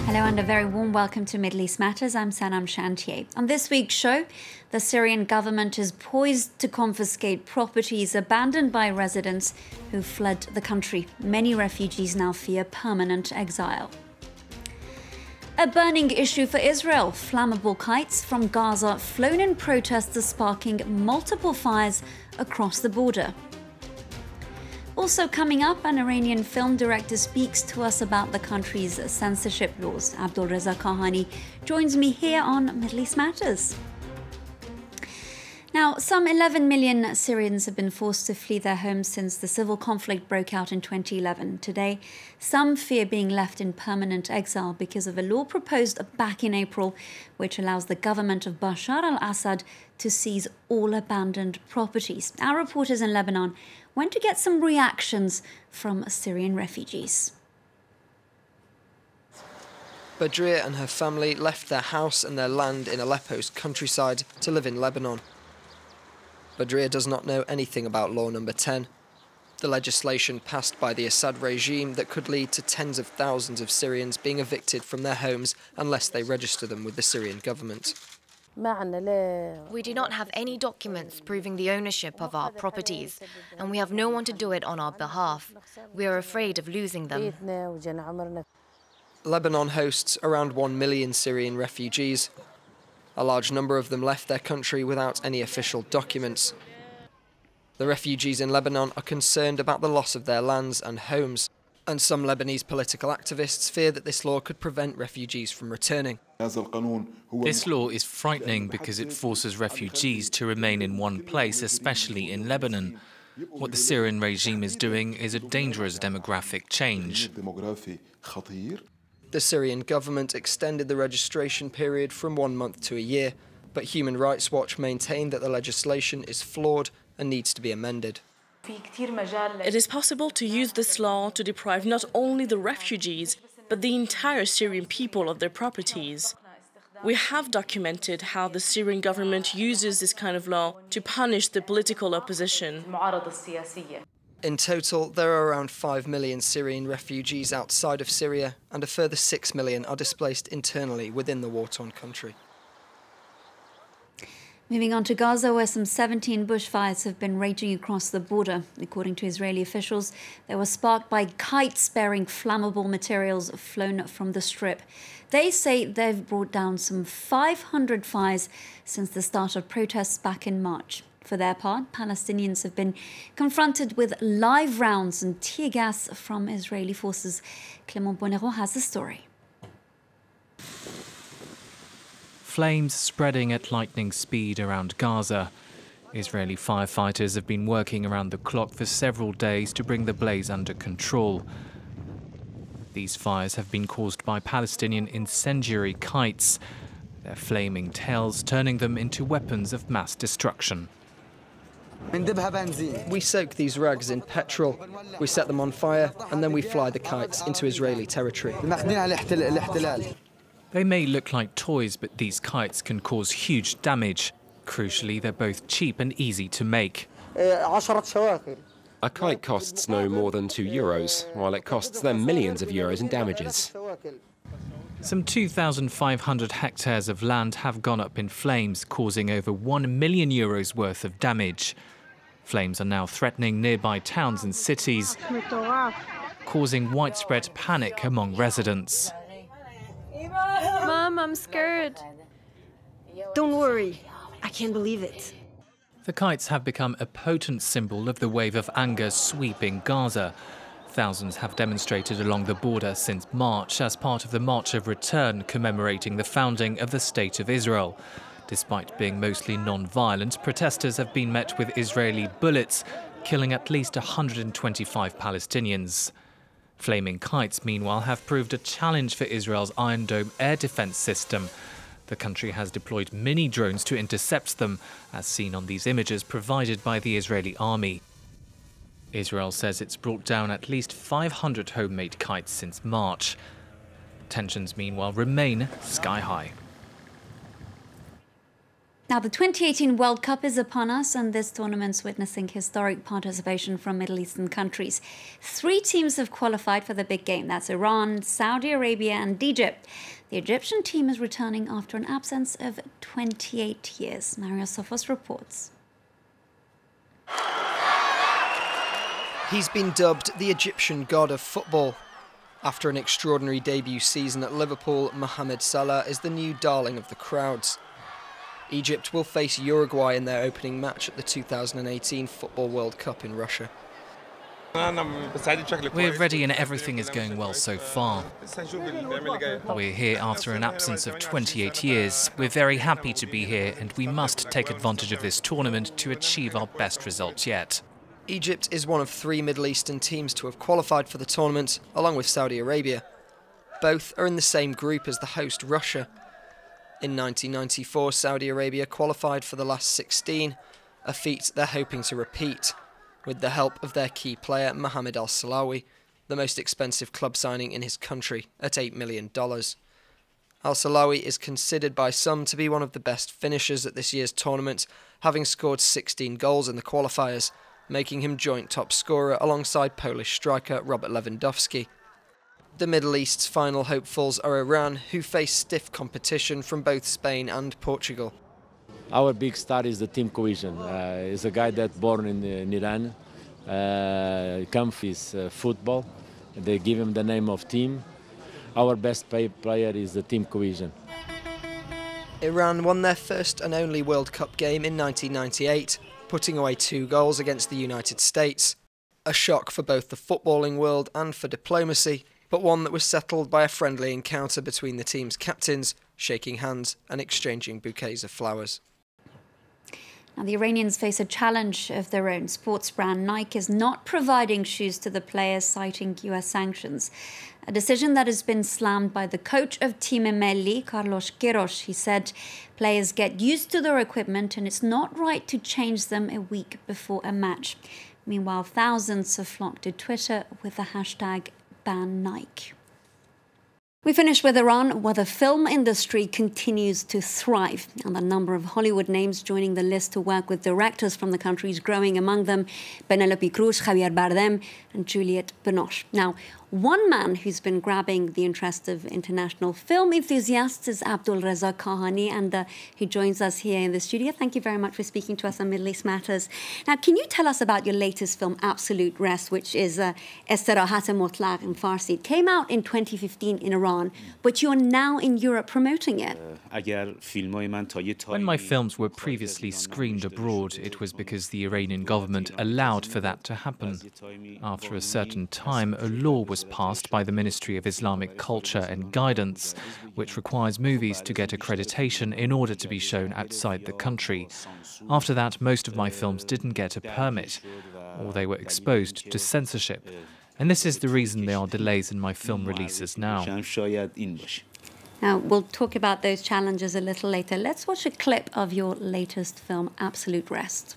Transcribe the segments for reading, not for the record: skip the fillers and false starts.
Hello and a very warm welcome to Middle East Matters. I'm Sanam Shantier. On this week's show, the Syrian government is poised to confiscate properties abandoned by residents who fled the country. Many refugees now fear permanent exile. A burning issue for Israel. Flammable kites from Gaza flown in protest are sparking multiple fires across the border. Also coming up, an Iranian film director speaks to us about the country's censorship laws. Albolreza Kahani joins me here on Middle East Matters. Now, some 11 million Syrians have been forced to flee their homes since the civil conflict broke out in 2011. Today, some fear being left in permanent exile because of a law proposed back in April, which allows the government of Bashar al-Assad to seize all abandoned properties. Our reporters in Lebanon went to get some reactions from Syrian refugees. Badria and her family left their house and their land in Aleppo's countryside to live in Lebanon. Badria does not know anything about Law Number 10, the legislation passed by the Assad regime that could lead to tens of thousands of Syrians being evicted from their homes unless they register them with the Syrian government. We do not have any documents proving the ownership of our properties, and we have no one to do it on our behalf. We are afraid of losing them. Lebanon hosts around 1 million Syrian refugees. A large number of them left their country without any official documents. The refugees in Lebanon are concerned about the loss of their lands and homes, and some Lebanese political activists fear that this law could prevent refugees from returning. This law is frightening because it forces refugees to remain in one place, especially in Lebanon. What the Syrian regime is doing is a dangerous demographic change. The Syrian government extended the registration period from 1 month to a year, but Human Rights Watch maintained that the legislation is flawed and needs to be amended. It is possible to use this law to deprive not only the refugees, but the entire Syrian people of their properties. We have documented how the Syrian government uses this kind of law to punish the political opposition. In total, there are around 5 million Syrian refugees outside of Syria, and a further 6 million are displaced internally within the war-torn country. Moving on to Gaza, where some 17 bushfires have been raging across the border. According to Israeli officials, they were sparked by kites bearing flammable materials flown from the Strip. They say they've brought down some 500 fires since the start of protests back in March. For their part, Palestinians have been confronted with live rounds and tear gas from Israeli forces. Clément Bonneron has the story. Flames spreading at lightning speed around Gaza. Israeli firefighters have been working around the clock for several days to bring the blaze under control. These fires have been caused by Palestinian incendiary kites, their flaming tails turning them into weapons of mass destruction. We soak these rags in petrol, we set them on fire, and then we fly the kites into Israeli territory. They may look like toys, but these kites can cause huge damage. Crucially, they're both cheap and easy to make. A kite costs no more than €2, while it costs them millions of euros in damages. Some 2,500 hectares of land have gone up in flames, causing over €1 million worth of damage. Flames are now threatening nearby towns and cities, causing widespread panic among residents. Mom, I'm scared. Don't worry, I can't believe it. The kites have become a potent symbol of the wave of anger sweeping Gaza. Thousands have demonstrated along the border since March as part of the March of Return commemorating the founding of the State of Israel. Despite being mostly non-violent, protesters have been met with Israeli bullets, killing at least 125 Palestinians. Flaming kites, meanwhile, have proved a challenge for Israel's Iron Dome air defense system. The country has deployed mini drones to intercept them, as seen on these images provided by the Israeli army. Israel says it's brought down at least 500 homemade kites since March. Tensions, meanwhile, remain sky high. Now, the 2018 World Cup is upon us, and this tournament's witnessing historic participation from Middle Eastern countries. 3 teams have qualified for the big game. That's Iran, Saudi Arabia and Egypt. The Egyptian team is returning after an absence of 28 years. Mario Sofos reports. He's been dubbed the Egyptian god of football. After an extraordinary debut season at Liverpool, Mohamed Salah is the new darling of the crowds. Egypt will face Uruguay in their opening match at the 2018 Football World Cup in Russia. We're ready and everything is going well so far. We're here after an absence of 28 years. We're very happy to be here and we must take advantage of this tournament to achieve our best results yet. Egypt is one of 3 Middle Eastern teams to have qualified for the tournament, along with Saudi Arabia. Both are in the same group as the host Russia. In 1994, Saudi Arabia qualified for the last 16, a feat they're hoping to repeat, with the help of their key player Mohamed al-Salawi, the most expensive club signing in his country at $8 million. Al-Salawi is considered by some to be one of the best finishers at this year's tournament, having scored 16 goals in the qualifiers, making him joint top scorer alongside Polish striker Robert Lewandowski. The Middle East's final hopefuls are Iran, who face stiff competition from both Spain and Portugal. Our big star is the team cohesion. He's a guy that's born in Iran, comes with football. They give him the name of team. Our best player is the team cohesion. Iran won their first and only World Cup game in 1998, putting away 2 goals against the United States. A shock for both the footballing world and for diplomacy, but one that was settled by a friendly encounter between the team's captains, shaking hands and exchanging bouquets of flowers. Now, the Iranians face a challenge of their own. Sports brand Nike is not providing shoes to the players, citing US sanctions. A decision that has been slammed by the coach of Team Melli, Carlos Queiroz. He said players get used to their equipment and it's not right to change them a week before a match. Meanwhile, thousands have flocked to Twitter with the hashtag #BanNike. We finish with Iran, where the film industry continues to thrive, and the number of Hollywood names joining the list to work with directors from the country is growing, among them Penelope Cruz, Javier Bardem and Juliette Binoche. Now, one man who's been grabbing the interest of international film enthusiasts is Albolreza Kahani, and he joins us here in the studio. Thank you very much for speaking to us on Middle East Matters. Now, can you tell us about your latest film, Absolute Rest, which is Estirahat Motlaq in Farsi? It came out in 2015 in Iran, but you're now in Europe promoting it. When my films were previously screened abroad, it was because the Iranian government allowed for that to happen. After a certain time, a law was passed by the Ministry of Islamic Culture and Guidance, which requires movies to get accreditation in order to be shown outside the country. After that, most of my films didn't get a permit, or they were exposed to censorship. And this is the reason there are delays in my film releases now. Now, we'll talk about those challenges a little later. Let's watch a clip of your latest film, Absolute Rest.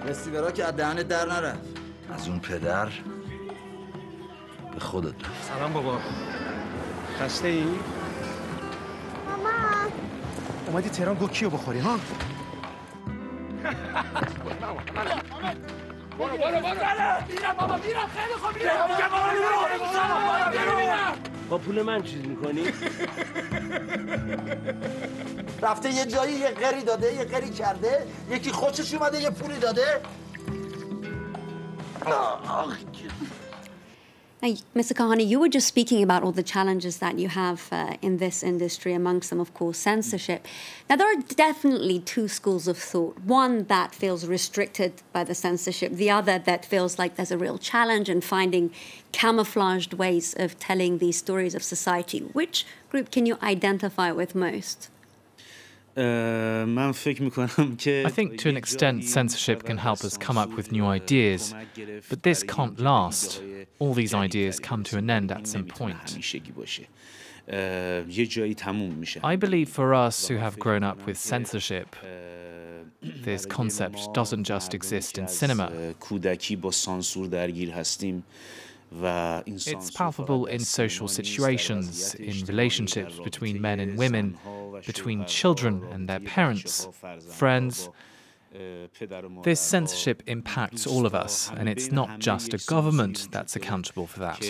استیگارا که از دهنت در نرفت از اون پدر به خودت رفت. سلام بابا. خسته ای؟ ماما اومدی تهران گوکیو بخوری ها؟ برو بیرم بابا بیرم خیلی خوب بیرم با پول من چیز میکنی؟ رفته یه جایی یه قری داده یه قری کرده یکی خوشش اومده یه پولی داده. Now, Mr. Kahani, you were just speaking about all the challenges that you have in this industry, amongst them, of course, censorship. Now, there are definitely 2 schools of thought. One that feels restricted by the censorship, the other that feels like there's a real challenge in finding camouflaged ways of telling these stories of society. Which group can you identify with most? I think to an extent censorship can help us come up with new ideas, but this can't last. All these ideas come to an end at some point. I believe for us who have grown up with censorship, this concept doesn't just exist in cinema. It's palpable in social situations, in relationships between men and women, between children and their parents, friends. This censorship impacts all of us, and it's not just a government that's accountable for that.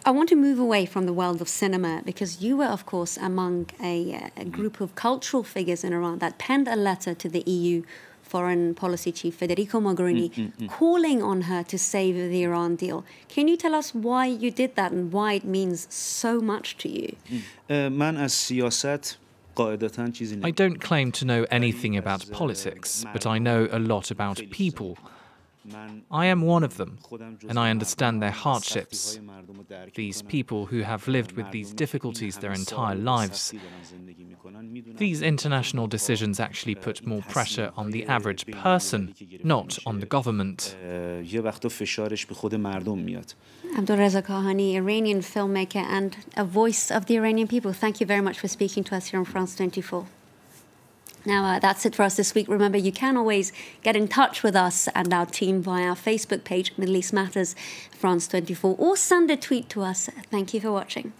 I want to move away from the world of cinema, because you were, of course, among a group of cultural figures in Iran that penned a letter to the EU Foreign Policy Chief Federica Mogherini, calling on her to save the Iran deal. Can you tell us why you did that and why it means so much to you? I don't claim to know anything about politics, but I know a lot about people. I am one of them, and I understand their hardships. These people who have lived with these difficulties their entire lives. These international decisions actually put more pressure on the average person, not on the government. Albolreza Kahani, Iranian filmmaker and a voice of the Iranian people. Thank you very much for speaking to us here on France 24. Now, that's it for us this week. Remember, you can always get in touch with us and our team via our Facebook page, Middle East Matters France 24, or send a tweet to us. Thank you for watching.